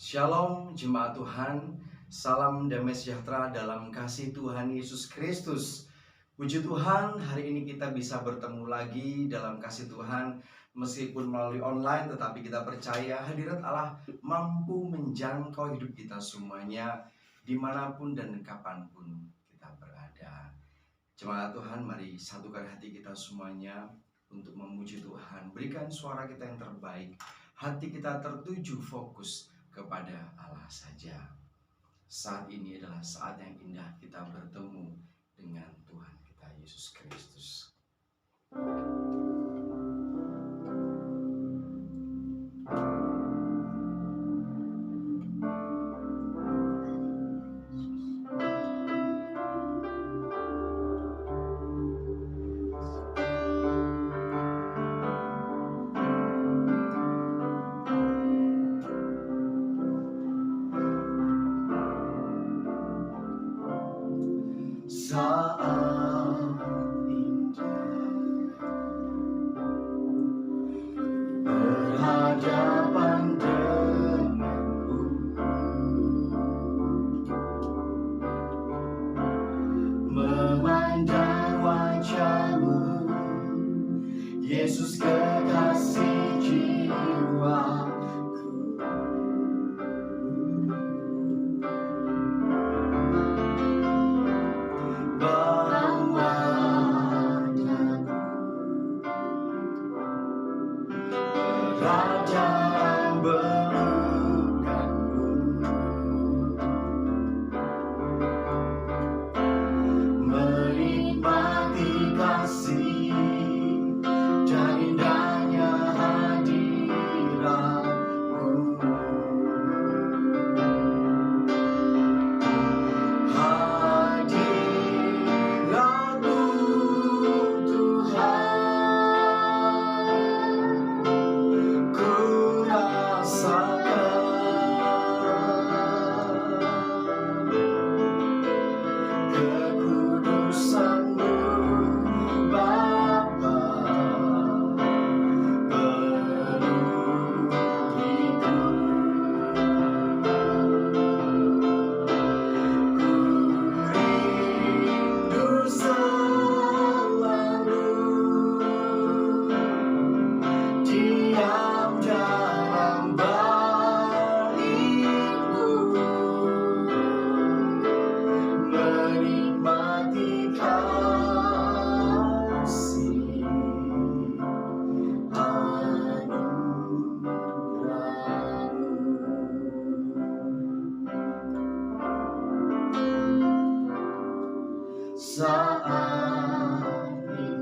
Shalom jemaat Tuhan, salam damai sejahtera dalam kasih Tuhan Yesus Kristus. Puji Tuhan, hari ini kita bisa bertemu lagi dalam kasih Tuhan. Meskipun melalui online, tetapi kita percaya hadirat Allah mampu menjangkau hidup kita semuanya, dimanapun dan kapanpun kita berada. Jemaat Tuhan, mari satukan hati kita semuanya untuk memuji Tuhan. Berikan suara kita yang terbaik, hati kita tertuju fokus kepada Allah saja. Saat ini adalah saat yang indah kita bertemu dengan Tuhan kita Yesus Kristus. Memandang wajahmu, Yesus kekasih jiwaku. Bawa daku berada berlukanmu, menikmati kasih dan indahnya hadiratmu. Hadiratmu Tuhan, ku rasakan kekudusan-Mu Bapa, penuhiku. Ku rindu selalu diam dalam bait-Mu, menikmati kasih anugerah-Mu. Saat indah ku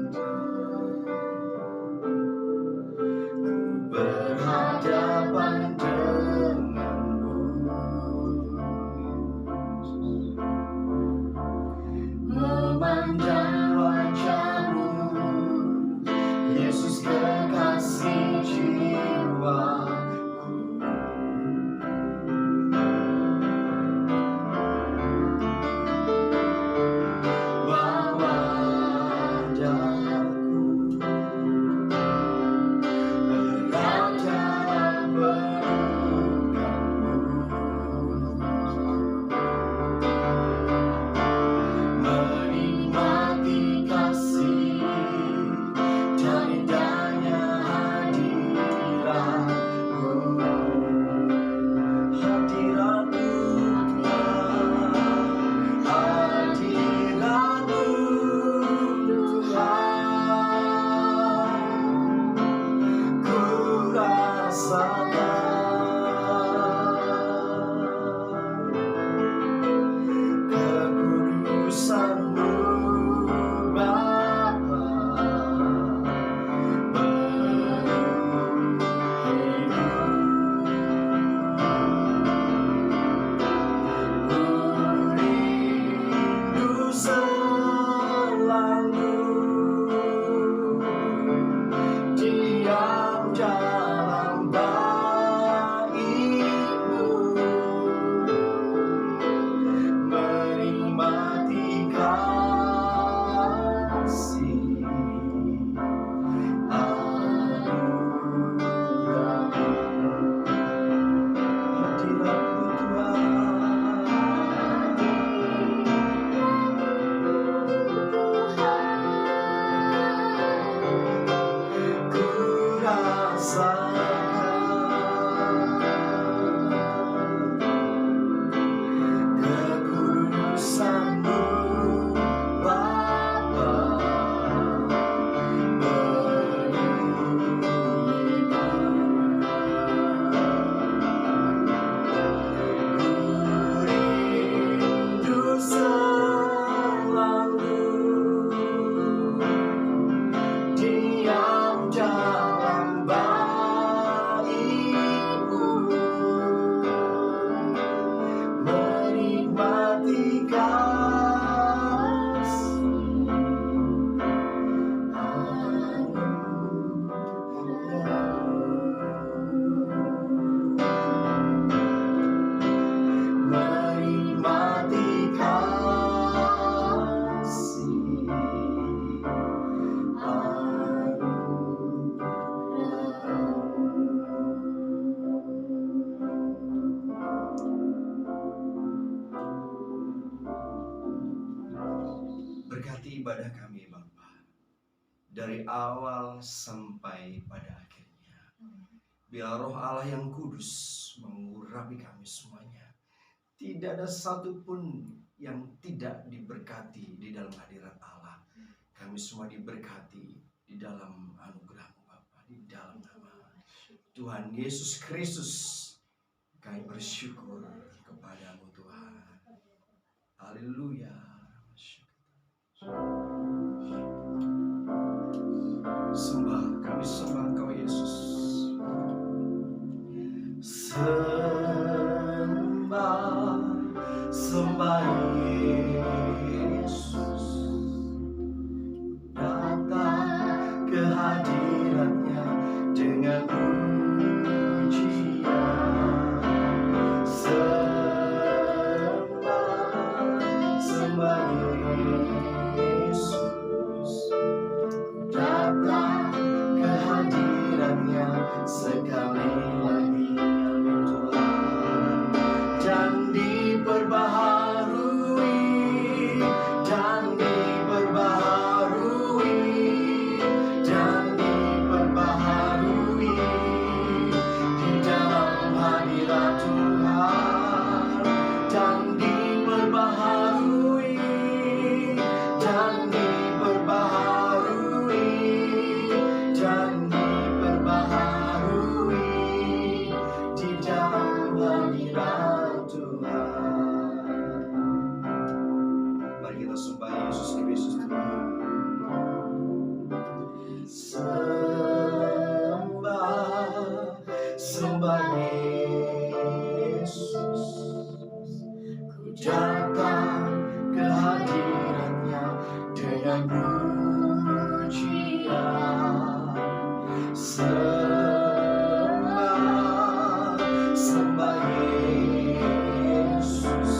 berhadapan denganmu, memandang wajahmu, Yesus kekasih jiwaku. Bawa daku berada berlukanmu, menikmati kasih dan indahnya hadirat-Mu. Hadirat-Mu Tuhan, hadirat-Mu Tuhan, ku rasakan kekudusan-Mu Bapa, penuhiku. Ku rindu selalu diam dalam bait-Mu, Berkati ibadah kami Bapa, dari awal sampai pada akhirnya. Biar roh Allah yang kudus mengurapi kami semuanya. Tidak ada satupun yang tidak diberkati di dalam hadirat Allah. Kami semua diberkati di dalam anugerah-Mu Bapa, di dalam nama Tuhan Yesus Kristus. Kami bersyukur kepadamu Tuhan. Haleluya. Kami sembah Engkau Yesus. Sembah Yesus. Datang ke hadirat-Nya dengan pujian. Sembah Yesus. Datang ke hadirat-Nya sekali lagi, amin Tuhan. Dan diperbaharui, dan diperbaharui, dan diperbaharui di dalam hadirat Tuhan. Dan diperbaharui, dan diperbaharui, dan diperbaharui di dalam hadirat Tuhan. Mari kita sembah Yesus Kristus Tuhan. Sembah Yesus. Ku datang ke hadirat-Nya dengan pujian. Sembah Yesus.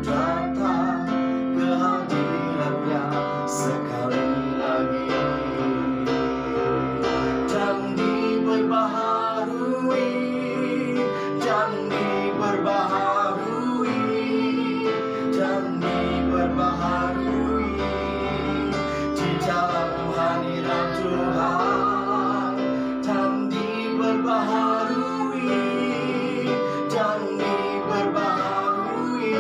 Datang ke hadirat-Nya sekali lagi. Dan diperbaharui, dan diperbaharui, dan diperbaharui di dalam hadirat Tuhan. Dan diperbaharui, dan diperbaharui,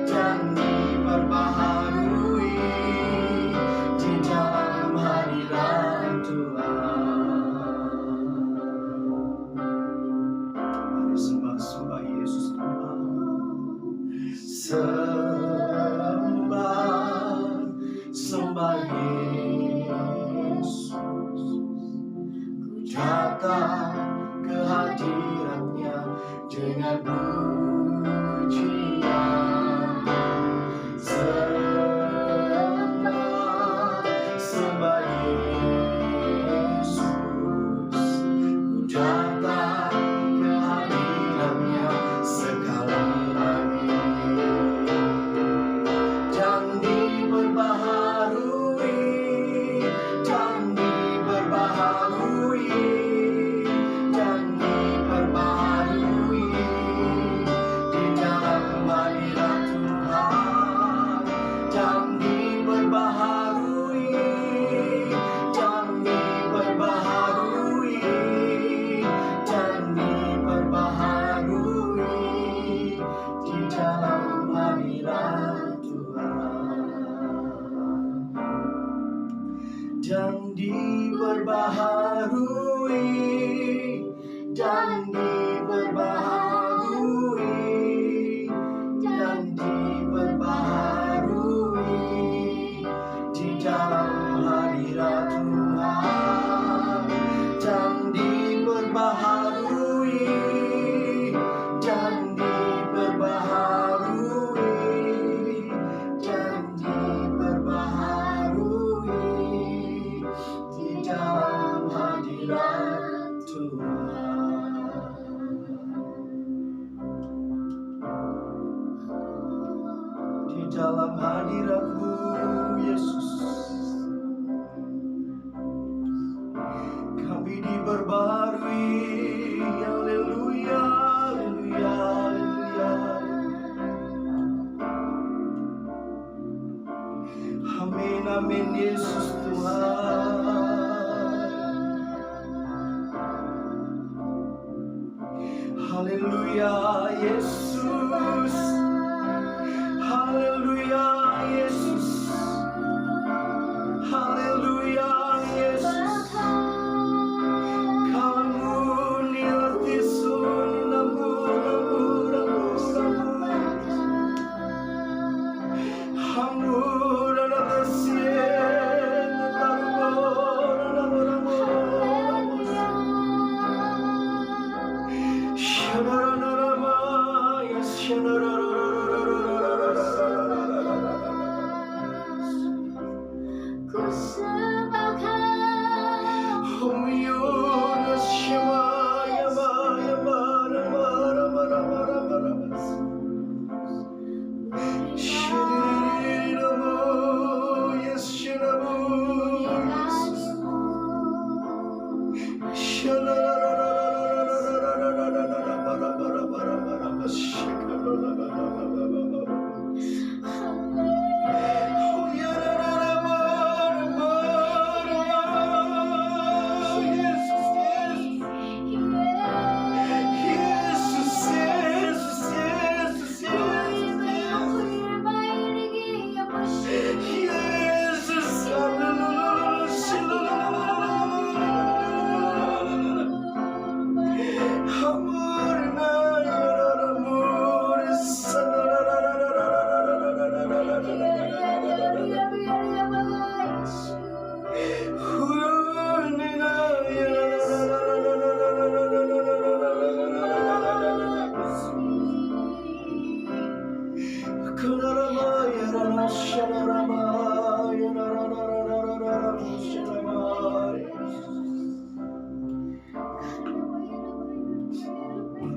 dan diperbaharui di dalam hadirat Tuhan. Mari sembah Yesus Tuhan. Sembah Yesus. Ku datang ke hadirat-Nya dengan pujian. Sembah Yesus. Ku datang ke hadirat-Nya sekali lagi. Dan diperbaharui, dan diperbaharui, dan diperbaharui dan diperbaharui di dalam hadirat Tuhan, dan diperbaharui di dalam hadirat Tuhan. Di dalam hadirat-Mu Yesus, kami diperbaharui. Haleluya, haleluya, haleluya. Amin, amin Yesus Tuhan. Haleluya Yesus, haleluya Yesus, haleluya Yesus. Kamu nilati sun namu hamur natasien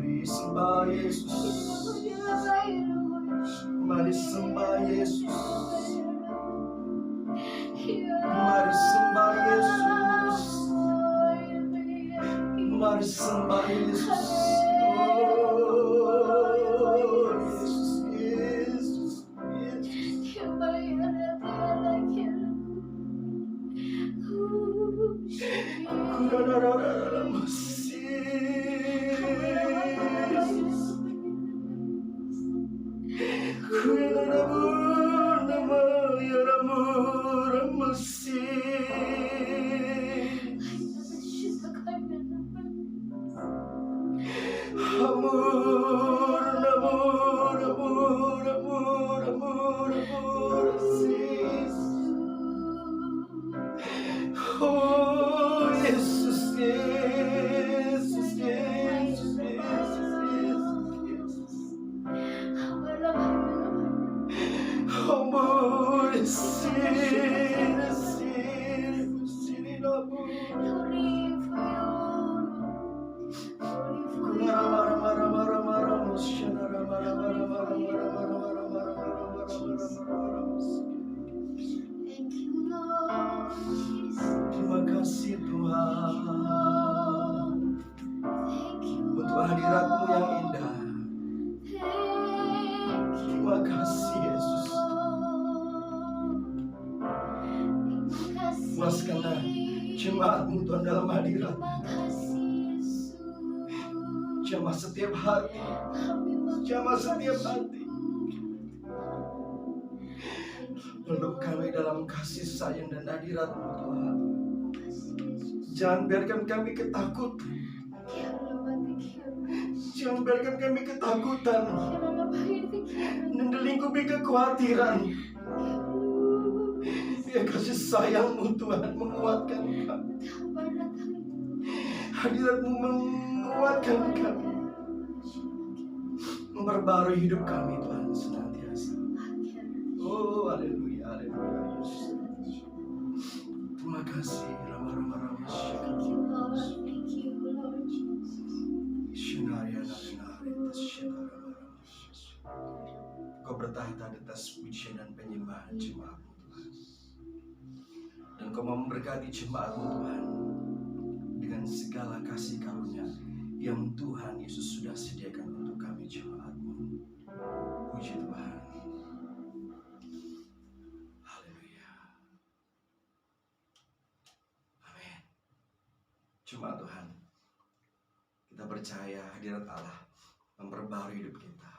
Mari sembah Yesus, mari sembah Yesus, mari sembah Yesus, mari sembah Yesus. Yesus, Yesus, oh Yesus, Yesus, Yesus, Yesus, amor, sini, sini, terima kasih Tuhan untuk hadirat-Mu yang indah. Terima kasih Yesus. Puaskanlah jemaat-Mu Tuhan dalam hadirat. Jamah setiap hati, jamah setiap hati. Peluk kami dalam kasih sayang dan hadirat-Mu Tuhan. Jangan biarkan kami ketakutan. Jangan biarkan kami ketakutan dan dilingkupi kekhawatiran. Biar kasih sayang-Mu Tuhan menguatkan kami. Hadirat-Mu menguatkan kami, memperbarui hidup kami Tuhan senantiasa. Oh haleluya, haleluya Yesus. Terima kasih. Kau bertahta di atas pujian dan penyembahan jemaat-Mu Tuhan. Dan Kau memberkati jemaat-Mu Tuhan dengan segala kasih karunia yang Tuhan Yesus sudah sediakan untuk kami jemaat-Mu. Puji Tuhan. Haleluya. Amin. Jemaat Tuhan, kita percaya hadirat Allah memperbarui hidup kita.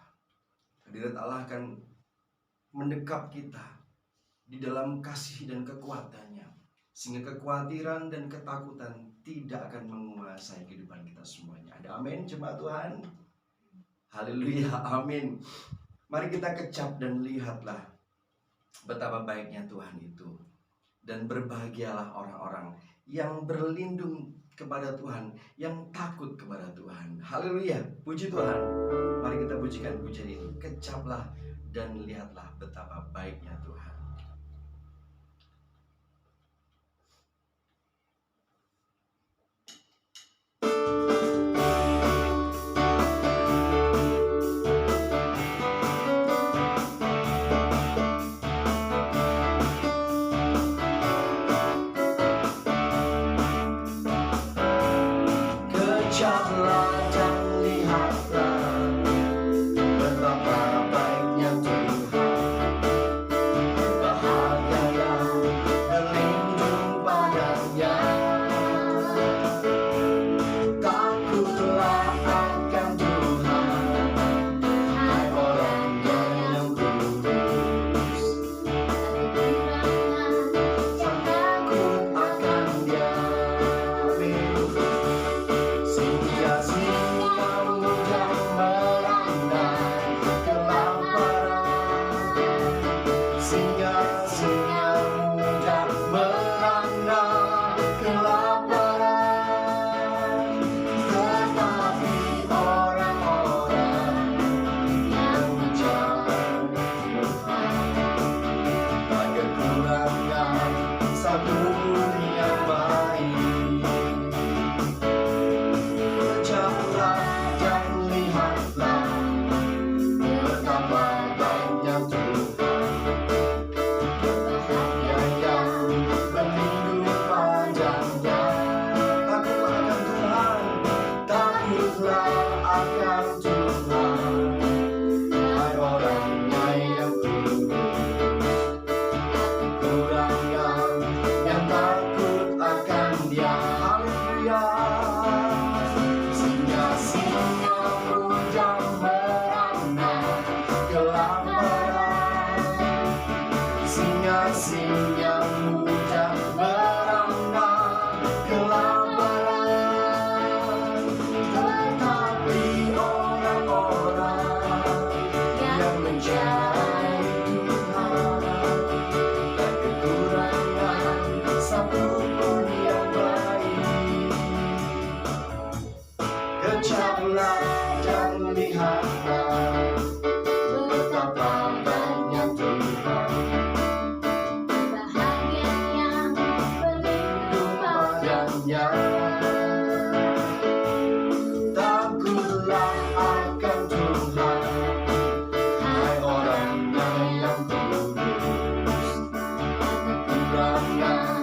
Hadirat Allah akan mendekap kita di dalam kasih dan kekuatannya, sehingga kekhawatiran dan ketakutan tidak akan menguasai kehidupan kita semuanya. Ada amin jemaat Tuhan. Haleluya, amin. Mari kita kecap dan lihatlah betapa baiknya Tuhan itu. Dan berbahagialah orang-orang yang berlindung kepada Tuhan, yang takut kepada Tuhan. Haleluya, puji Tuhan. Mari kita pujikan pujian ini. Kecaplah dan lihatlah betapa baiknya Tuhan. Kecaplah dan lihatlah betapa baiknya Tuhan. Bahagia yang berlindung padanya. Takutlah akan Tuhan, hai orangnya yang kudus. Takut akan Dia. Singa-singa muda merana kelaparan. Singa-singa muda merana kelaparan. Tetapi orang-orang yang mencari Tuhan tak kekurangan satu yang baik. Kecaplah dan lihatlah betapa baiknya Tuhan. Bahagia yang berlindung padanya. Takutlah akan Tuhan, hai orangnya yang kudus. Kekurangan yang takut akan Dia. Haleluya. Singa-singa muda merana kelaparan. Singa-singa muda merana kelaparan. Tetapi orang-orang yang mencari Tuhan tak kekurangan satupun yang baik. Kecaplah dan lihatlah betapa baiknya Tuhan. Bahagia yang berlindung Padanya. Takutlah akan Tuhan, hai orangnya yang kudus. Kekurangan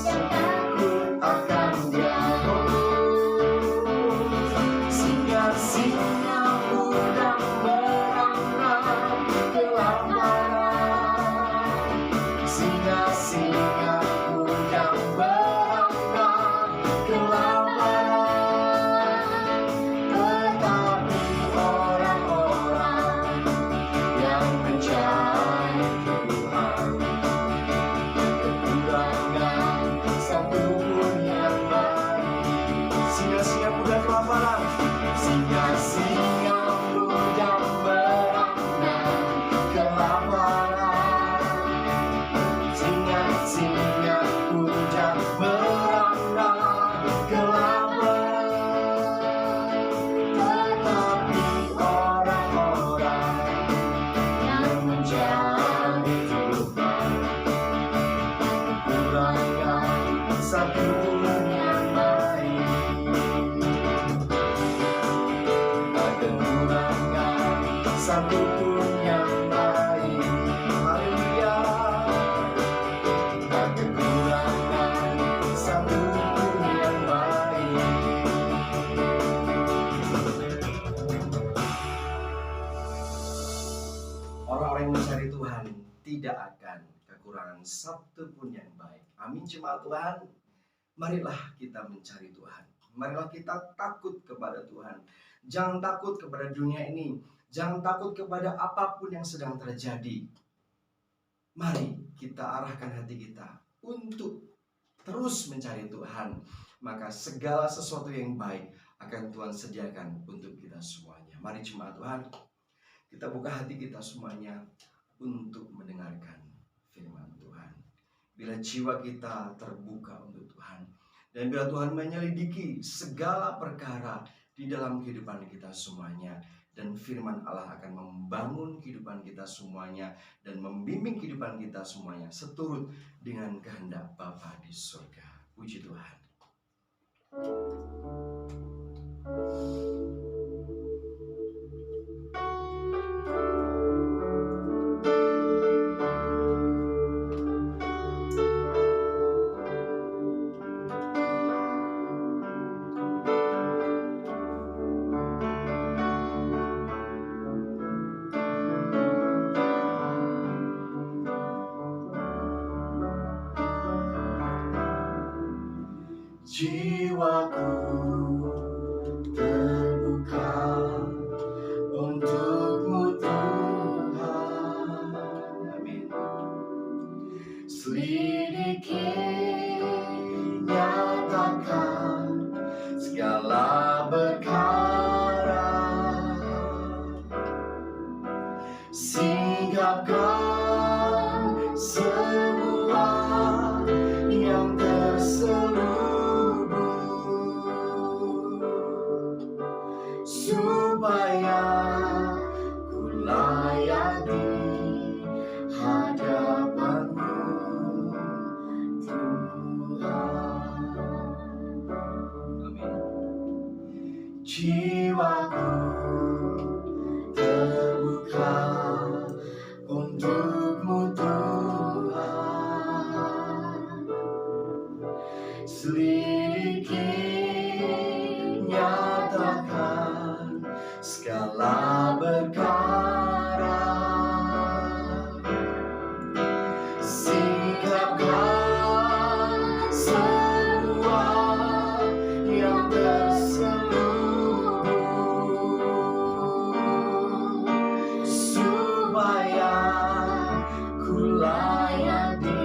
takut akan Dia. Singa-singa muda Singa-singa muda kelaparan. Singa-singa muda merana kelaparan. Singa-singa muda merana kelaparan. Tetapi orang-orang yang mencari Tuhan Kekurangan satu pun yang baik. Tak kekurangan satu pun yang baik. Haleluya. Tak kekurangan satu pun yang baik. Orang-orang yang mencari Tuhan tidak akan kekurangan satu pun yang baik. Amin, jemaat Tuhan. Marilah kita mencari Tuhan. Marilah kita takut kepada Tuhan. Jangan takut kepada dunia ini. Jangan takut kepada apapun yang sedang terjadi. Mari kita arahkan hati kita untuk terus mencari Tuhan. Maka segala sesuatu yang baik akan Tuhan sediakan untuk kita semuanya. Mari jemaat Tuhan, kita buka hati kita semuanya untuk mendengarkan firman Tuhan. Bila jiwa kita terbuka untuk Tuhan, dan bila Tuhan menyelidiki segala perkara di dalam kehidupan kita semuanya, dan firman Allah akan membangun kehidupan kita semuanya dan membimbing kehidupan kita semuanya seturut dengan kehendak Bapa di surga. Puji Tuhan. Jiwaku terbuka untuk-Mu Tuhan. Amin. Selidiki, nyatakan segala perkara. Singkapkan semua yang terselubung, supaya ku layak di hadapan-Mu Tuhan. Amin. Jiwaku terbuka untuk-Mu Tuhan. Selidiki, nyatakan segala perkara. Singkapkan semua yang terselubung, supaya ku layak di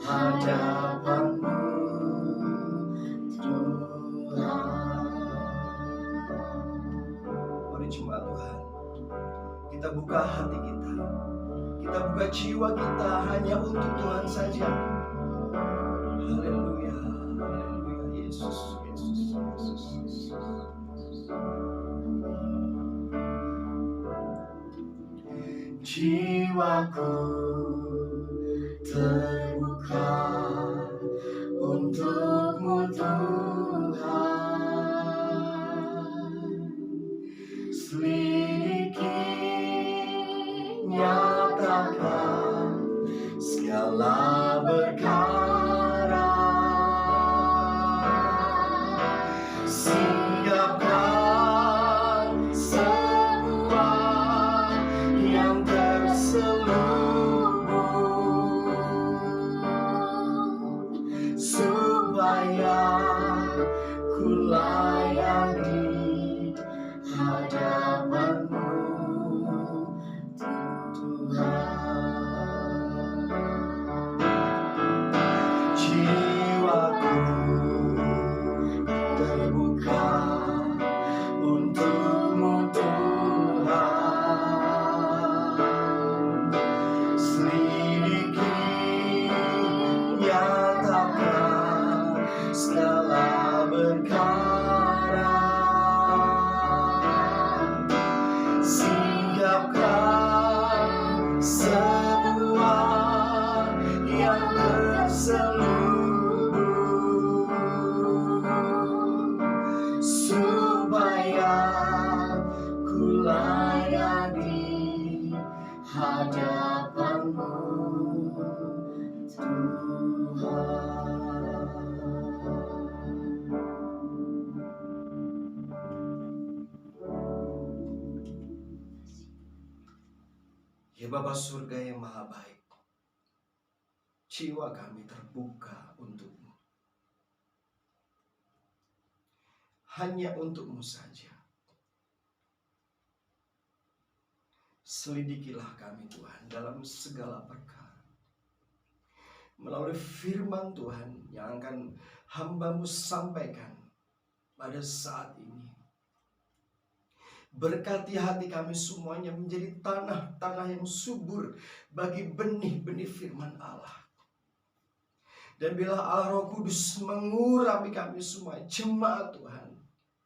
hadapan-Mu Tuhan. Mari jemaat Tuhan, kita buka hati kita, kita buka jiwa kita hanya untuk Tuhan saja. Haleluya, haleluya, Yesus, Yesus, Yesus, Yesus. Jiwaku terbuka untuk-Mu Tuhan. Selidiki, nyatakan segala perkara. Singkapkan semua yang terselubung, supaya ku layak di hadapan-Mu Tuhan. Jiwaku terbuka untuk-Mu Tuhan. Selidiki, nyatakan segala perkara. Singkapkan semua yang terselubung, supaya ku layak di hadapan-Mu Tuhan. Ya Bapa surga yang maha baik, jiwa kami terbuka untuk-Mu. Hanya untuk-Mu saja. Selidikilah kami Tuhan dalam segala perkara. Melalui firman Tuhan yang akan hamba-Mu sampaikan pada saat ini. Berkati hati kami semuanya menjadi tanah-tanah yang subur bagi benih-benih firman Allah. Dan bila Allah Roh Kudus mengurapi kami semua, jemaat Tuhan,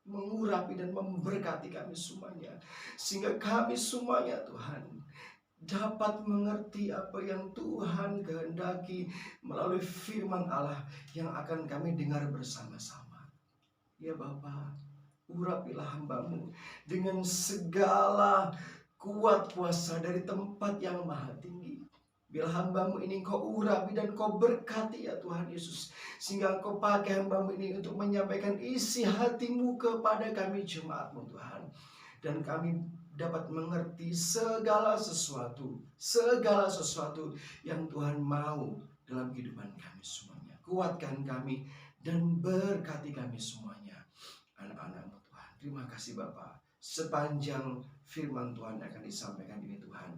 mengurapi dan memberkati kami semuanya, sehingga kami semuanya Tuhan dapat mengerti apa yang Tuhan kehendaki melalui firman Allah yang akan kami dengar bersama-sama. Ya Bapa, urapilah hamba-Mu dengan segala kuat kuasa dari tempat yang maha tinggi. Bila hamba-Mu ini Engkau urapi dan Engkau berkati ya Tuhan Yesus, sehingga Engkau pakai hamba-Mu ini untuk menyampaikan isi hati-Mu kepada kami jemaat-Mu Tuhan. Dan kami dapat mengerti segala sesuatu yang Tuhan mau dalam kehidupan kami semuanya. Kuatkan kami dan berkati kami semuanya, anak-anak-Mu Tuhan. Terima kasih Bapa. Sepanjang firman Tuhan akan disampaikan ini Tuhan,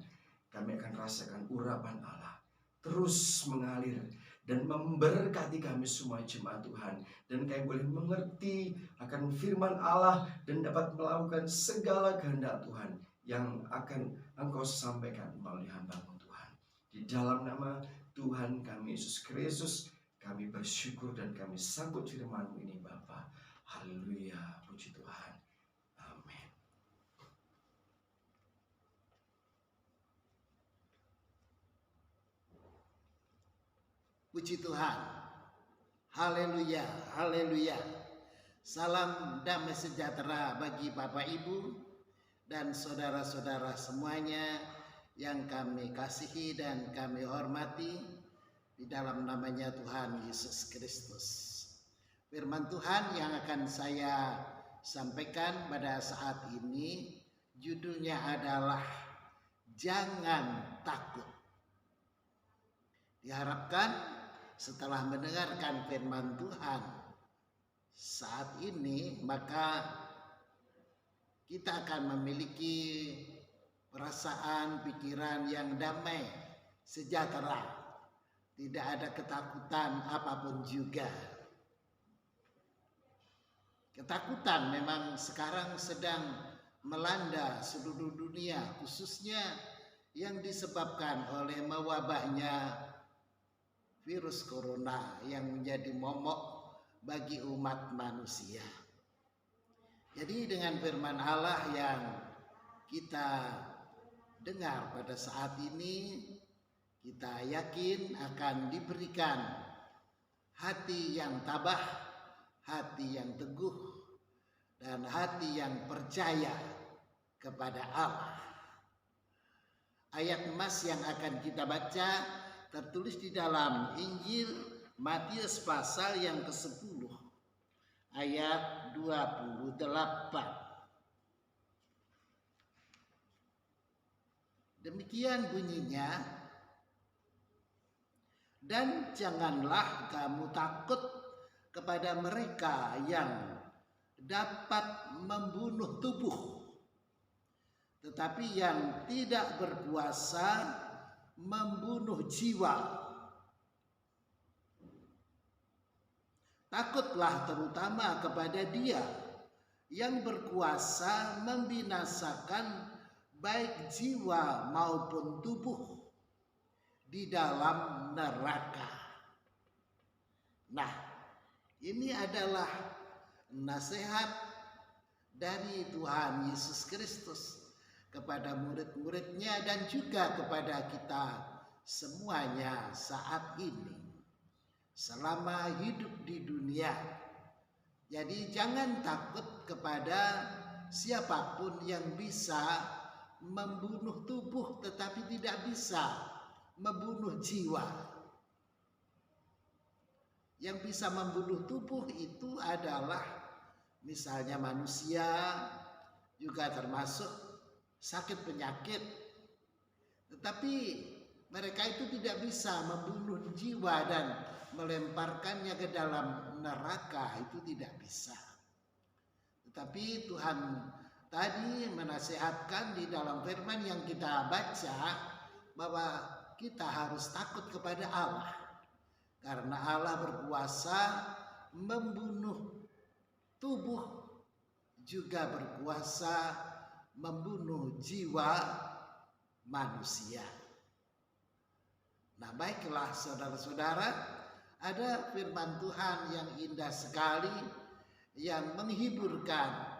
kami akan rasakan urapan Allah terus mengalir dan memberkati kami semua jemaat Tuhan. Dan kami boleh mengerti akan firman Allah dan dapat melakukan segala kehendak Tuhan yang akan Engkau sampaikan melalui hamba-Mu Tuhan. Di dalam nama Tuhan kami Yesus Kristus, kami bersyukur dan kami sambut firman-Mu ini Bapa. Haleluya, puji Tuhan. Amin. Puji Tuhan. Haleluya, haleluya. Salam damai sejahtera bagi Bapak Ibu dan saudara-saudara semuanya yang kami kasihi dan kami hormati di dalam namanya Tuhan Yesus Kristus. Firman Tuhan yang akan saya sampaikan pada saat ini judulnya adalah Jangan Takut. Diharapkan setelah mendengarkan firman Tuhan saat ini, maka kita akan memiliki perasaan, pikiran yang damai, sejahtera, tidak ada ketakutan apapun juga. Ketakutan memang sekarang sedang melanda seluruh dunia, khususnya yang disebabkan oleh mewabahnya virus corona yang menjadi momok bagi umat manusia. Jadi dengan firman Allah yang kita dengar pada saat ini, kita yakin akan diberikan hati yang tabah, hati yang teguh, dan hati yang percaya kepada Allah. Ayat emas yang akan kita baca tertulis di dalam Injil Matius pasal yang ke-10 ayat 28. Demikian bunyinya, dan janganlah kamu takut kepada mereka yang dapat membunuh tubuh, tetapi yang tidak berkuasa membunuh jiwa. takutlah terutama kepada Dia yang berkuasa membinasakan baik jiwa maupun tubuh di dalam neraka. Nah, ini adalah nasihat dari Tuhan Yesus Kristus kepada murid-muridnya dan juga kepada kita semuanya saat ini selama hidup di dunia. Jadi jangan takut kepada siapapun yang bisa membunuh tubuh tetapi tidak bisa membunuh jiwa. Yang bisa membunuh tubuh itu adalah misalnya manusia, juga termasuk sakit penyakit. Tetapi mereka itu tidak bisa membunuh jiwa dan melemparkannya ke dalam neraka, itu tidak bisa. Tetapi Tuhan tadi menasihatkan di dalam firman yang kita baca bahwa kita harus takut kepada Allah. Karena Allah berkuasa membunuh tubuh, juga berkuasa membunuh jiwa manusia. Nah, baiklah saudara-saudara, ada firman Tuhan yang indah sekali, yang menghiburkan,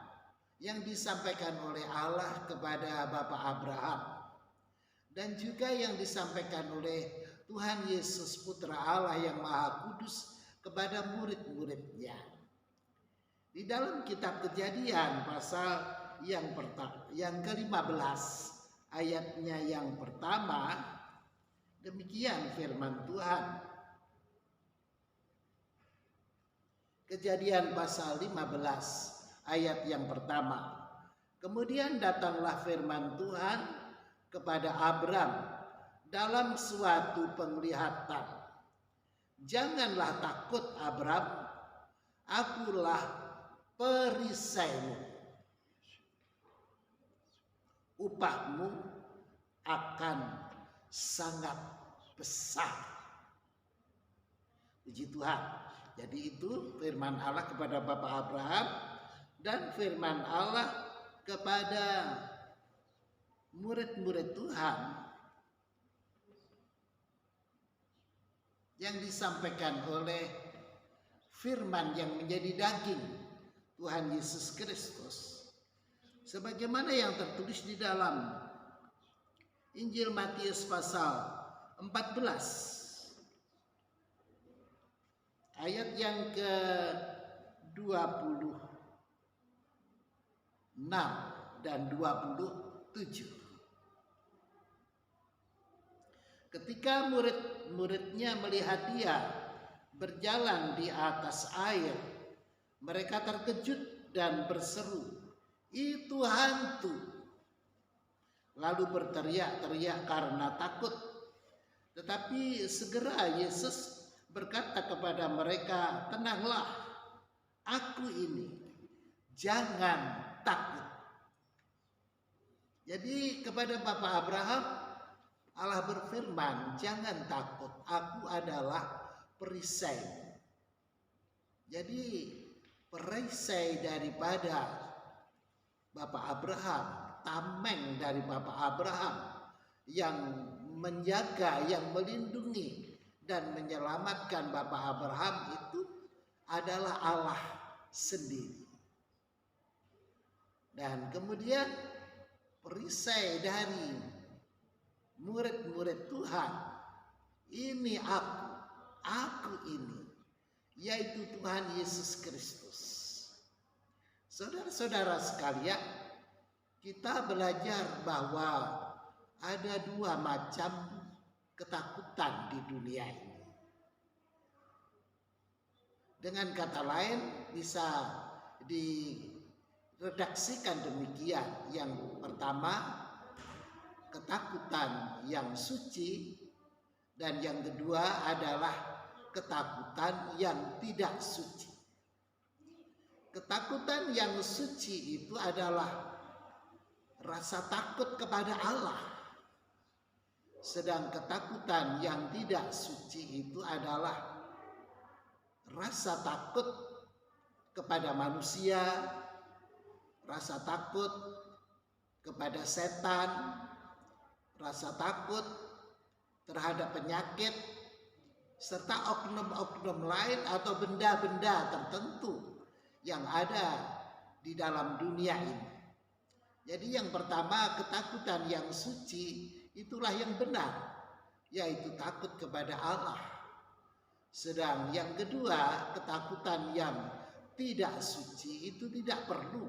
yang disampaikan oleh Allah kepada Bapak Abraham, dan juga yang disampaikan oleh Tuhan Yesus Putra Allah yang Maha Kudus kepada murid-muridnya. Di dalam kitab Kejadian pasal yang ke-15 ayatnya yang pertama, demikian firman Tuhan. Kejadian pasal 15 ayat yang pertama. Kemudian datanglah firman Tuhan kepada Abram dalam suatu penglihatan. Janganlah takut Abram, akulah perisaimu. Upahmu akan sangat besar. Puji Tuhan. Jadi itu firman Allah kepada Bapak Abraham dan firman Allah kepada murid-murid Tuhan yang disampaikan oleh firman yang menjadi daging Tuhan Yesus Kristus. Sebagaimana yang tertulis di dalam Injil Matius pasal 14 ayat yang ke-26 dan 27. Ketika murid-muridnya melihat Dia berjalan di atas air, mereka terkejut dan berseru, "Itu hantu!" Lalu berteriak-teriak karena takut. Tetapi segera Yesus berkata kepada mereka, "Tenanglah, aku ini, jangan takut." Jadi kepada Bapak Abraham, Allah berfirman, "Jangan takut, aku adalah perisai." Jadi perisai daripada Bapak Abraham, tameng dari Bapak Abraham yang menjaga, yang melindungi dan menyelamatkan Bapak Abraham itu adalah Allah sendiri. Dan kemudian perisai dari murid-murid Tuhan, ini aku ini, yaitu Tuhan Yesus Kristus. Saudara-saudara sekalian, kita belajar bahwa ada dua macam ketakutan di dunia ini. Dengan kata lain bisa diredaksikan demikian. Yang pertama, ketakutan yang suci, dan yang kedua adalah ketakutan yang tidak suci. Ketakutan yang suci itu adalah rasa takut kepada Allah. Sedang ketakutan yang tidak suci itu adalah rasa takut kepada manusia, rasa takut kepada setan, rasa takut terhadap penyakit, serta oknum-oknum lain atau benda-benda tertentu yang ada di dalam dunia ini. Jadi yang pertama, ketakutan yang suci itulah yang benar, yaitu takut kepada Allah. Sedang yang kedua, ketakutan yang tidak suci itu tidak perlu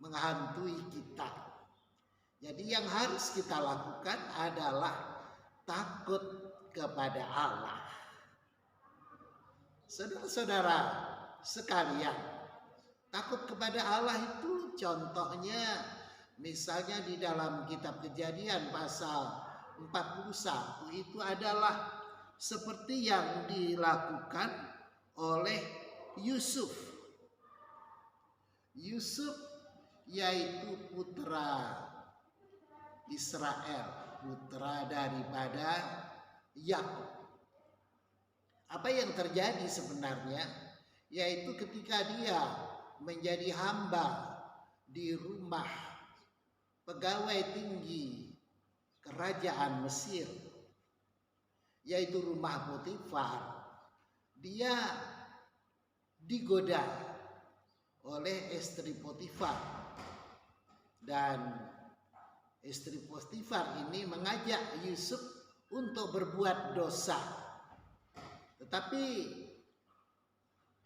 menghantui kita. Jadi yang harus kita lakukan adalah takut kepada Allah. Saudara-saudara sekalian, takut kepada Allah itu contohnya misalnya di dalam kitab Kejadian pasal 41 itu adalah seperti yang dilakukan oleh Yusuf. Yusuf yaitu putra Israel, putra daripada Yakub. Apa yang terjadi sebenarnya yaitu ketika dia menjadi hamba di rumah pegawai tinggi kerajaan Mesir, yaitu rumah Potifar, dia digoda oleh istri Potifar, dan istri Potifar ini mengajak Yusuf untuk berbuat dosa. Tetapi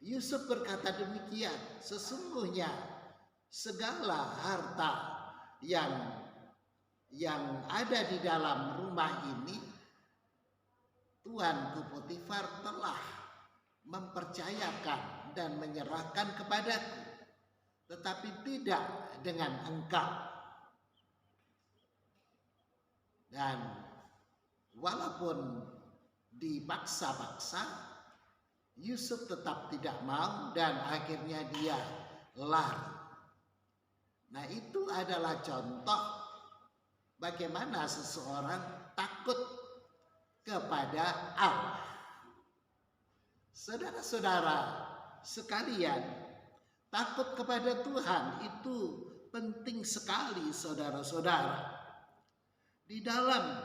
Yusuf berkata demikian, sesungguhnya segala harta yang ada di dalam rumah ini tuanku Potifar telah mempercayakan dan menyerahkan kepadaku, tetapi tidak dengan engkau. Dan walaupun dipaksa-paksa, Yusuf tetap tidak mau dan akhirnya dia lari. Nah, itu adalah contoh bagaimana seseorang takut kepada Allah. Saudara-saudara sekalian, takut kepada Tuhan itu penting sekali, saudara-saudara. Di dalam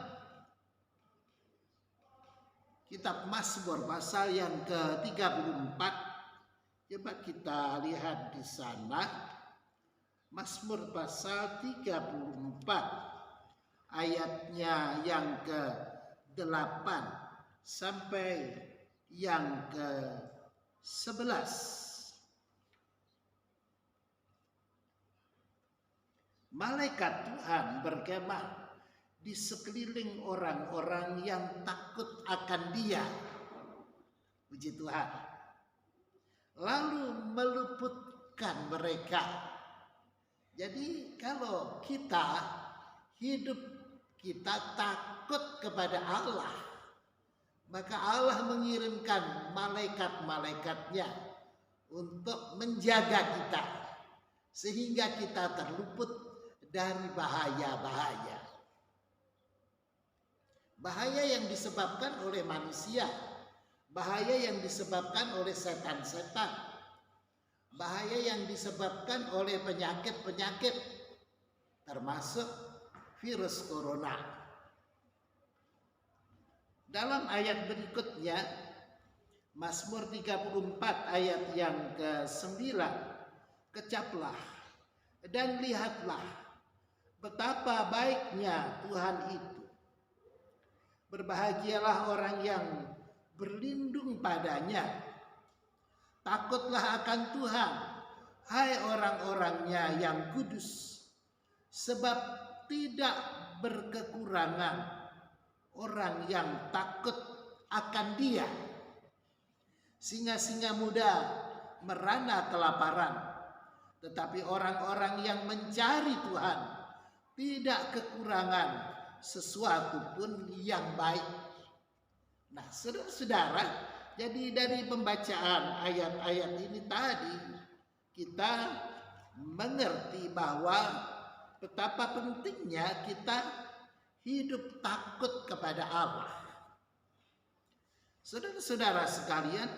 kitab Mazmur pasal yang ke-34, coba kita lihat di sana. Mazmur pasal 34 ayatnya yang ke-8 sampai yang ke-11. Malaikat Tuhan berkemah di sekeliling orang-orang yang takut akan Dia. Puji Tuhan. Lalu meluputkan mereka. Jadi kalau kita hidup kita takut kepada Allah, maka Allah mengirimkan malaikat-malaikatnya untuk menjaga kita, sehingga kita terluput dari bahaya-bahaya. Bahaya yang disebabkan oleh manusia, bahaya yang disebabkan oleh setan-setan, bahaya yang disebabkan oleh penyakit-penyakit, termasuk virus corona. Dalam ayat berikutnya, Mazmur 34 ayat yang ke-9, kecaplah dan lihatlah betapa baiknya Tuhan itu. Berbahagialah orang yang berlindung padanya. Takutlah akan Tuhan, hai orang-orangnya yang kudus, sebab tidak berkekurangan orang yang takut akan Dia. Singa-singa muda merana kelaparan, tetapi orang-orang yang mencari Tuhan tidak kekurangan sesuatu pun yang baik. Nah, saudara-saudara, jadi dari pembacaan ayat-ayat ini tadi kita mengerti bahwa betapa pentingnya kita hidup takut kepada Allah. Saudara-saudara sekalian,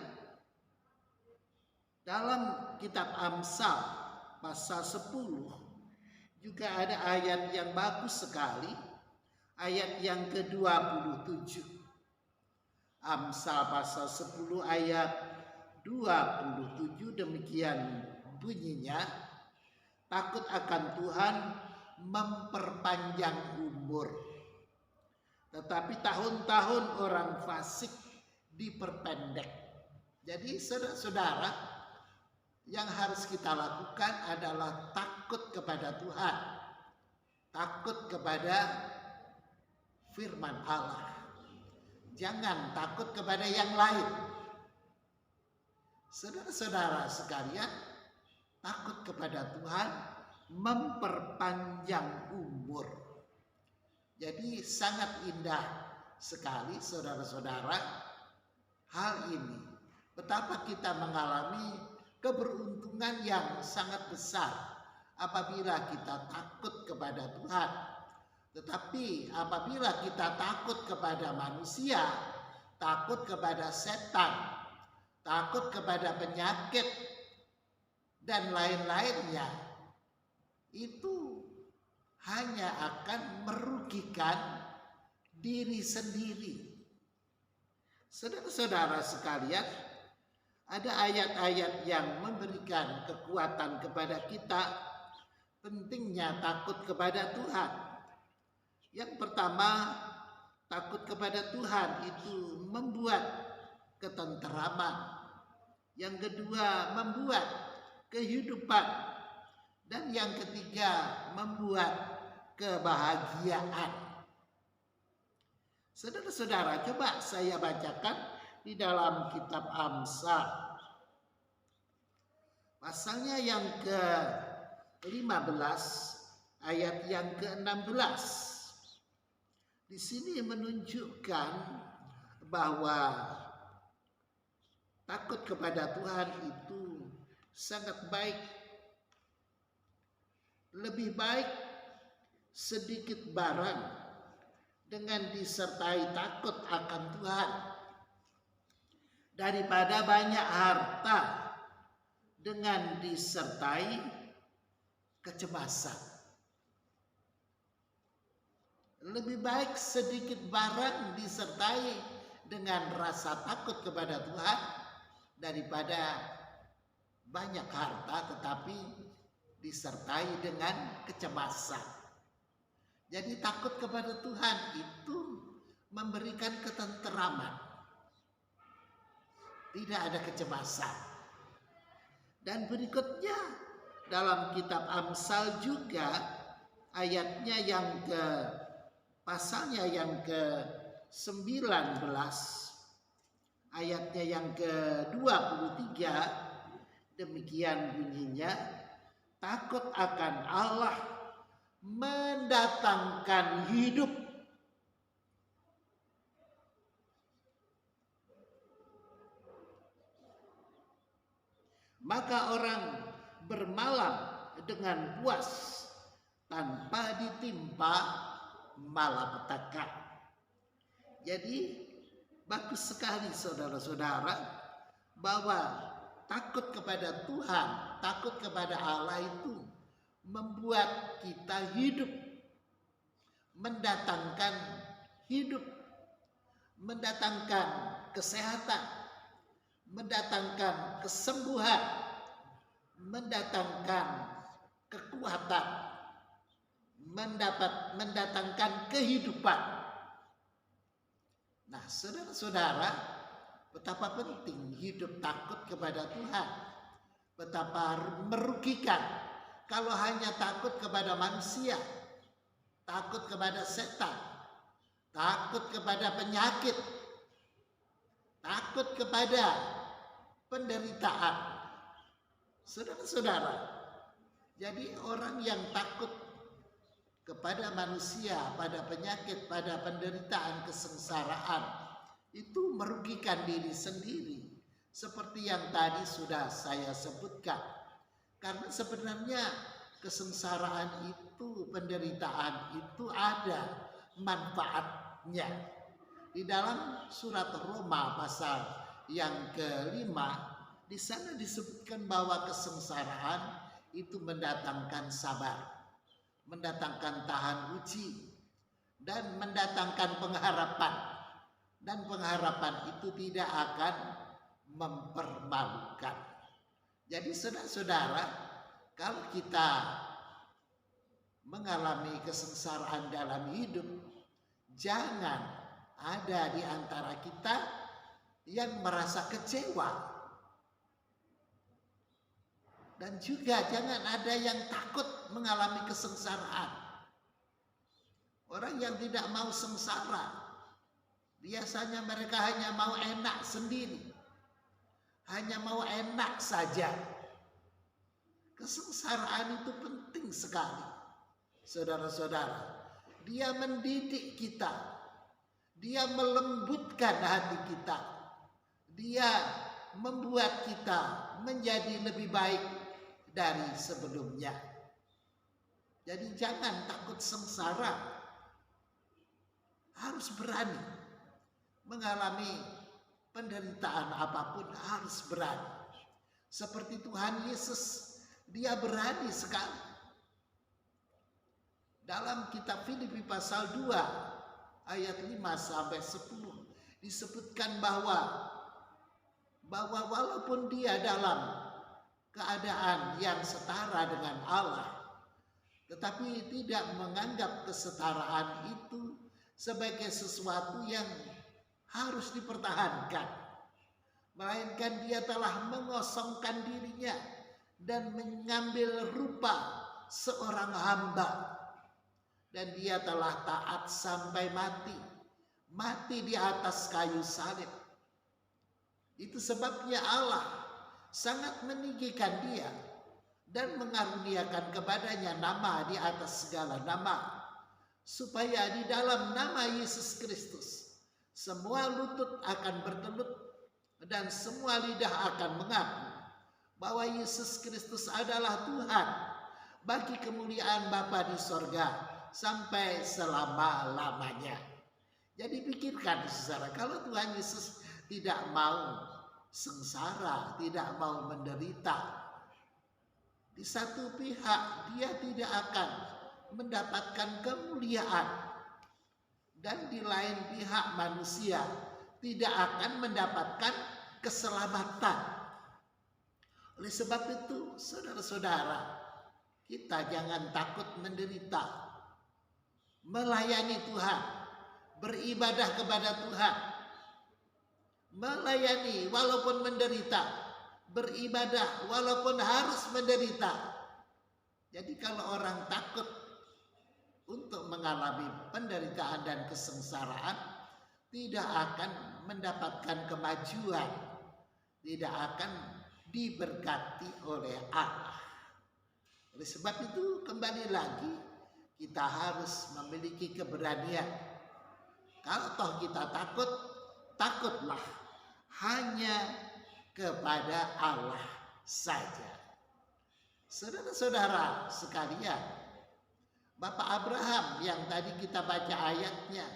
Dalam kitab Amsal pasal 10 juga ada ayat yang bagus sekali, ayat yang ke-27. Amsal pasal 10 ayat 27 demikian bunyinya, takut akan Tuhan memperpanjang umur, tetapi tahun-tahun orang fasik diperpendek. Jadi saudara-saudara, yang harus kita lakukan adalah takut kepada Tuhan, takut kepada firman Allah. Jangan takut kepada yang lain. Saudara-saudara sekalian, takut kepada Tuhan memperpanjang umur. Jadi sangat indah sekali saudara-saudara hal ini. Betapa kita mengalami keberuntungan yang sangat besar apabila kita takut kepada Tuhan. Tetapi apabila kita takut kepada manusia, takut kepada setan, takut kepada penyakit dan lain-lainnya, itu hanya akan merugikan diri sendiri. Saudara-saudara sekalian, ada ayat-ayat yang memberikan kekuatan kepada kita pentingnya takut kepada Tuhan. Yang pertama, takut kepada Tuhan itu membuat ketenteraman. Yang kedua, membuat kehidupan. Dan yang ketiga, membuat kebahagiaan. Saudara-saudara, coba saya bacakan di dalam kitab Amsal pasalnya yang ke-15 ayat yang ke-16. Di sini menunjukkan bahwa takut kepada Tuhan itu sangat baik. Lebih baik sedikit barang dengan disertai takut akan Tuhan daripada banyak harta dengan disertai kecemasan. Lebih baik sedikit barang disertai dengan rasa takut kepada Tuhan daripada banyak harta tetapi disertai dengan kecemasan. Jadi takut kepada Tuhan itu memberikan ketenteraman. Tidak ada kecemasan. Dan berikutnya dalam kitab Amsal juga ayatnya yang pasalnya yang ke-19 ayatnya yang ke-23 demikian bunyinya, takut akan Allah mendatangkan hidup. Maka orang bermalam dengan puas tanpa ditimpa malapetaka. Jadi bagus sekali saudara-saudara bahwa takut kepada Tuhan, takut kepada Allah itu membuat kita hidup, mendatangkan hidup, mendatangkan kesehatan, mendatangkan kesembuhan, mendatangkan kekuatan, mendatangkan kehidupan. Nah, saudara-saudara, betapa penting hidup takut kepada Tuhan. Betapa merugikan kalau hanya takut kepada manusia, takut kepada setan, takut kepada penyakit, takut kepada penderitaan. Saudara-saudara, jadi orang yang takut kepada manusia, pada penyakit, pada penderitaan, kesengsaraan, itu merugikan diri sendiri. Seperti yang tadi sudah saya sebutkan. Karena sebenarnya kesengsaraan itu, penderitaan itu ada manfaatnya. Di dalam surat Roma pasal yang ke-5 Di sana disebutkan bahwa kesengsaraan itu mendatangkan sabar, mendatangkan tahan uji, dan mendatangkan pengharapan. Dan pengharapan itu tidak akan mempermalukan. Jadi saudara-saudara, kalau kita mengalami kesengsaraan dalam hidup, jangan ada di antara kita yang merasa kecewa. Dan juga jangan ada yang takut mengalami kesengsaraan. Orang yang tidak mau sengsara, biasanya mereka hanya mau enak sendiri. Hanya mau enak saja. Kesengsaraan itu penting sekali. Saudara-saudara, dia mendidik kita. Dia melembutkan hati kita. Dia membuat kita menjadi lebih baik dari sebelumnya. Jadi jangan takut sengsara. Harus berani mengalami penderitaan apapun, harus berani. Seperti Tuhan Yesus, dia berani sekali. Dalam kitab Filipi pasal 2 ayat 5 sampai 10 disebutkan bahwa walaupun dia dalam keadaan yang setara dengan Allah, tetapi tidak menganggap kesetaraan itu sebagai sesuatu yang harus dipertahankan, melainkan dia telah mengosongkan dirinya dan mengambil rupa seorang hamba, dan dia telah taat sampai mati di atas kayu salib. Itu sebabnya Allah sangat meninggikan dia dan mengaruniakan kepadanya nama di atas segala nama, supaya di dalam nama Yesus Kristus semua lutut akan bertelut dan semua lidah akan mengaku bahwa Yesus Kristus adalah Tuhan, bagi kemuliaan Bapa di sorga sampai selama-lamanya. Jadi pikirkan saudara, kalau Tuhan Yesus tidak mau sengsara, tidak mau menderita, di satu pihak dia tidak akan mendapatkan kemuliaan, dan di lain pihak manusia tidak akan mendapatkan keselamatan. Oleh sebab itu saudara-saudara, kita jangan takut menderita, melayani Tuhan, beribadah kepada Tuhan, melayani walaupun menderita, beribadah walaupun harus menderita. Jadi kalau orang takut untuk mengalami penderitaan dan kesengsaraan, tidak akan mendapatkan kemajuan, tidak akan diberkati oleh Allah. Oleh sebab itu kembali lagi, kita harus memiliki keberanian. Kalau toh kita takut, takutlah hanya kepada Allah saja. Saudara-saudara sekalian, Bapak Abraham yang tadi kita baca ayatnya,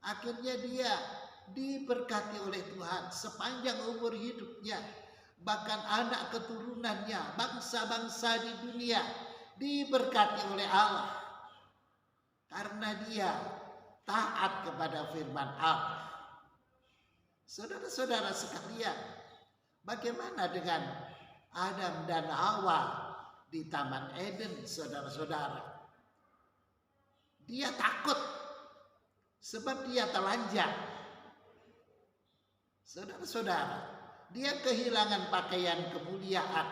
akhirnya dia diberkati oleh Tuhan sepanjang umur hidupnya. Bahkan anak keturunannya, bangsa-bangsa di dunia diberkati oleh Allah, karena dia taat kepada firman Allah. Saudara-saudara sekalian, bagaimana dengan Adam dan Hawa di Taman Eden, saudara-saudara? Dia takut sebab dia telanjang. Saudara-saudara, dia kehilangan pakaian kemuliaan.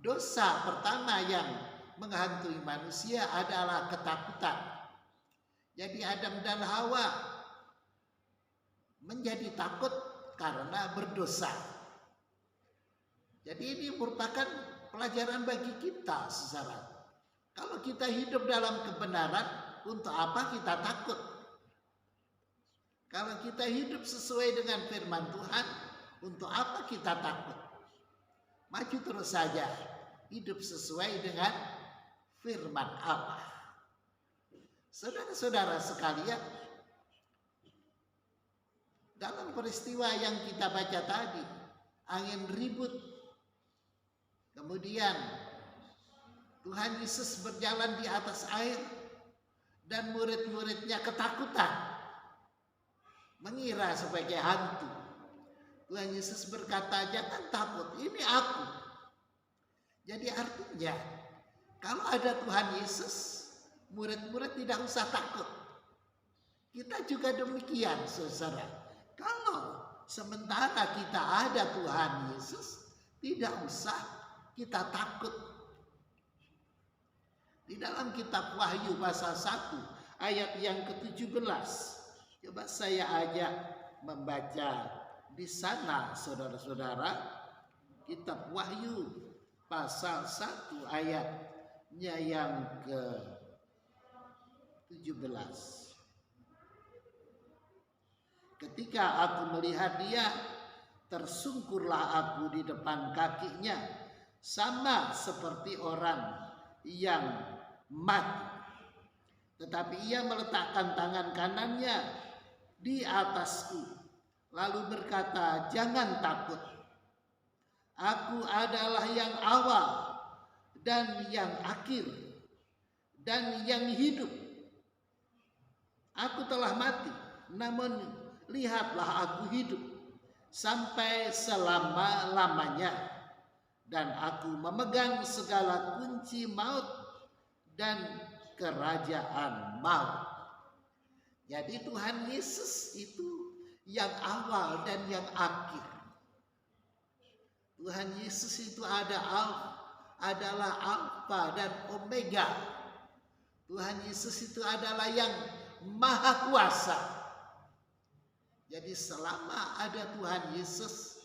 Dosa pertama yang menghantui manusia adalah ketakutan. Jadi Adam dan Hawa menjadi takut karena berdosa. Jadi ini merupakan pelajaran bagi kita, saudara. Kalau kita hidup dalam kebenaran, untuk apa kita takut? Kalau kita hidup sesuai dengan firman Tuhan, untuk apa kita takut? Maju terus saja, hidup sesuai dengan firman Allah. Saudara-saudara sekalian, dalam peristiwa yang kita baca tadi, angin ribut. Kemudian Tuhan Yesus berjalan di atas air dan murid-muridnya ketakutan, mengira sebagai hantu. Tuhan Yesus berkata, jangan takut, ini aku. Jadi artinya kalau ada Tuhan Yesus, murid-murid tidak usah takut. Kita juga demikian, saudara. Kalau sementara kita ada Tuhan Yesus, tidak usah kita takut. Di dalam kitab Wahyu pasal 1 ayat yang ke-17, coba saya ajak membaca di sana, saudara-saudara. Kitab Wahyu pasal 1 ayatnya yang ke-17. Ketika aku melihat dia, tersungkurlah aku di depan kakinya, sama seperti orang yang mati. Tetapi ia meletakkan tangan kanannya di atasku, lalu berkata, jangan takut. Aku adalah yang awal dan yang akhir dan yang hidup. Aku telah mati, namun lihatlah aku hidup sampai selama-lamanya, dan aku memegang segala kunci maut dan kerajaan maut. Jadi Tuhan Yesus itu yang awal dan yang akhir. Tuhan Yesus itu adalah Alfa dan Omega. Tuhan Yesus itu adalah yang Maha Kuasa. Jadi selama ada Tuhan Yesus,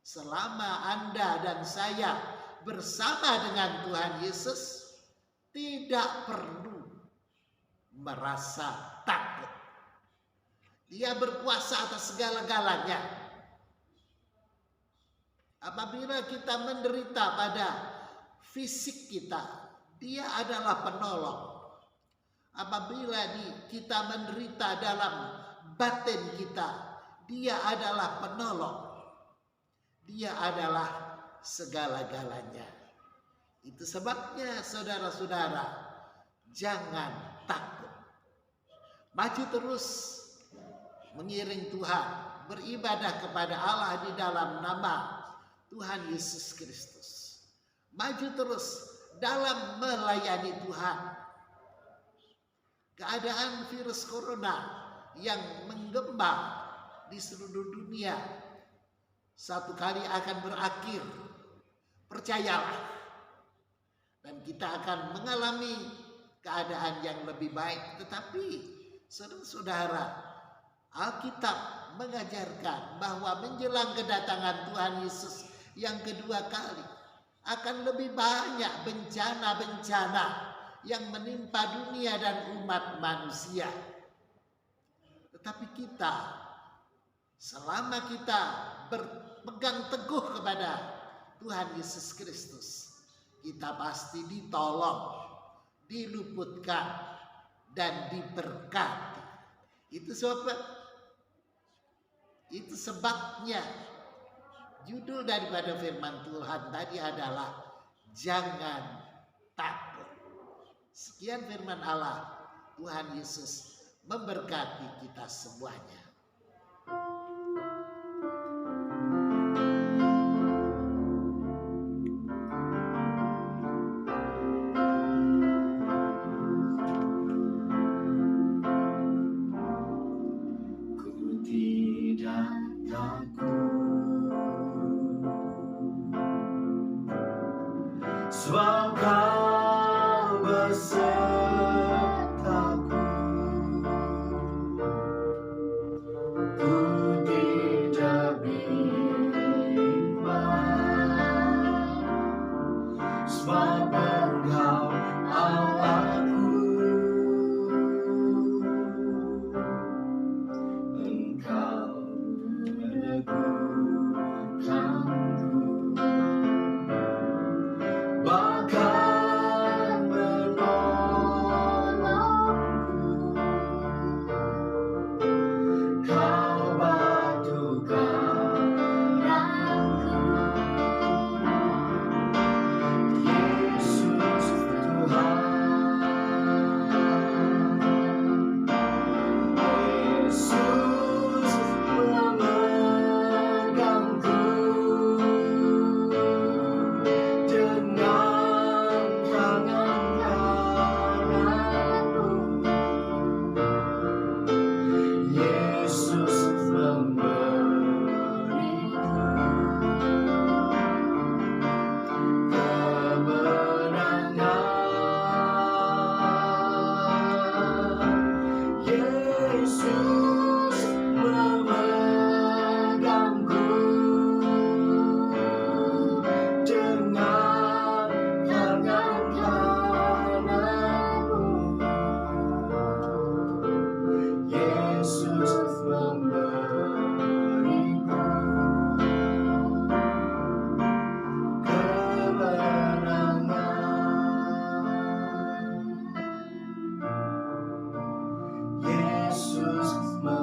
selama Anda dan saya bersama dengan Tuhan Yesus, tidak perlu merasa takut. Dia berkuasa atas segala-galanya. Apabila kita menderita pada fisik kita, dia adalah penolong. Apabila kita menderita dalam batin kita, dia adalah penolong. Dia adalah segala-galanya. Itu sebabnya saudara-saudara, jangan takut. Maju terus mengiring Tuhan, beribadah kepada Allah di dalam nama Tuhan Yesus Kristus. Maju terus dalam melayani Tuhan. Keadaan virus corona yang menggembang di seluruh dunia satu kali akan berakhir, percayalah, dan kita akan mengalami keadaan yang lebih baik. Tetapi saudara-saudara, Alkitab mengajarkan bahwa menjelang kedatangan Tuhan Yesus yang kedua kali akan lebih banyak bencana-bencana yang menimpa dunia dan umat manusia. Tetapi kita, selama kita berpegang teguh kepada Tuhan Yesus Kristus, kita pasti ditolong, diluputkan, dan diberkati. Itu sebabnya judul daripada firman Tuhan tadi adalah jangan takut. Sekian firman Allah. Tuhan Yesus memberkati kita semuanya. Ku tidak takut, sebab Kau besertaku. Ku tidak bimbang, sebab Engkau Allahku. Engkau meneguhkanku, bahkan menolongku. Kau batu karangku,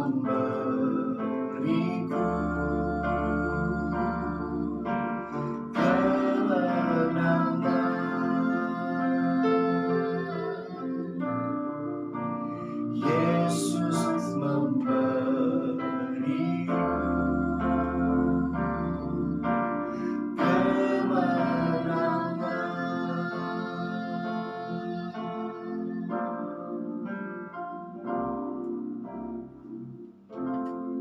memberiku kemenangan. Yesus memberiku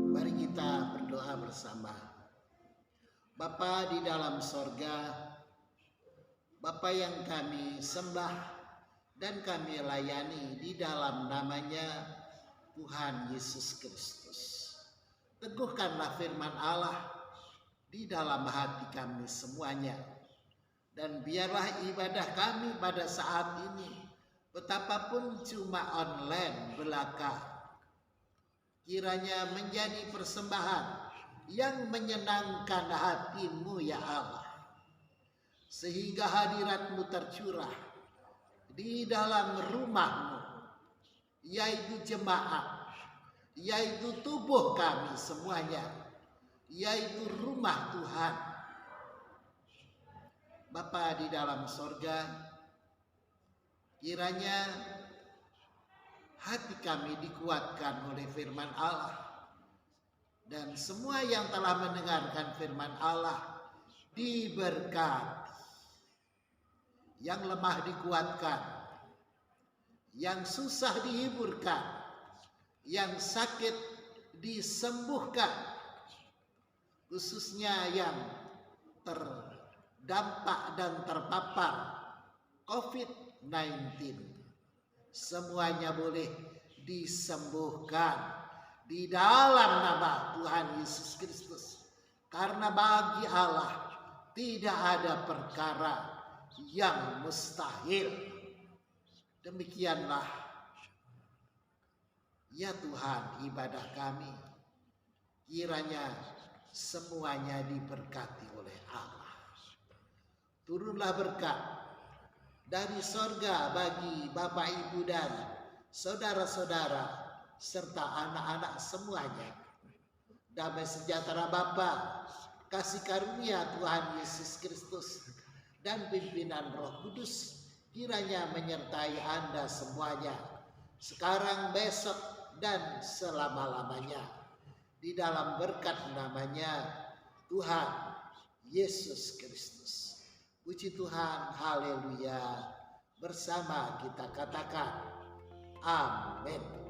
Mari kita berdoa bersama. Bapa di dalam sorga, Bapa yang kami sembah dan kami layani di dalam namanya Tuhan Yesus Kristus. Teguhkanlah firman Allah di dalam hati kami semuanya. Dan biarlah ibadah kami pada saat ini, betapapun cuma online belaka, kiranya menjadi persembahan yang menyenangkan hatimu ya Allah. Sehingga hadiratmu tercurah di dalam rumahmu, yaitu jemaat, yaitu tubuh kami semuanya, yaitu rumah Tuhan. Bapa di dalam sorga, kiranya hati kami dikuatkan oleh firman Allah, dan semua yang telah mendengarkan firman Allah diberkati. Yang lemah dikuatkan, yang susah dihiburkan, yang sakit disembuhkan, khususnya yang terdampak dan terpapar COVID-19. Semuanya boleh disembuhkan di dalam nama Tuhan Yesus Kristus. Karena bagi Allah tidak ada perkara yang mustahil. Demikianlah ya Tuhan ibadah kami, kiranya semuanya diberkati oleh Allah. Turunlah berkat dari sorga bagi Bapak Ibu dan saudara-saudara serta anak-anak semuanya. Damai sejahtera Bapa, kasih karunia Tuhan Yesus Kristus, dan pimpinan Roh Kudus kiranya menyertai Anda semuanya, sekarang, besok, dan selama-lamanya. Di dalam berkat namanya Tuhan Yesus Kristus. Puji Tuhan, haleluya. Bersama kita katakan, amin.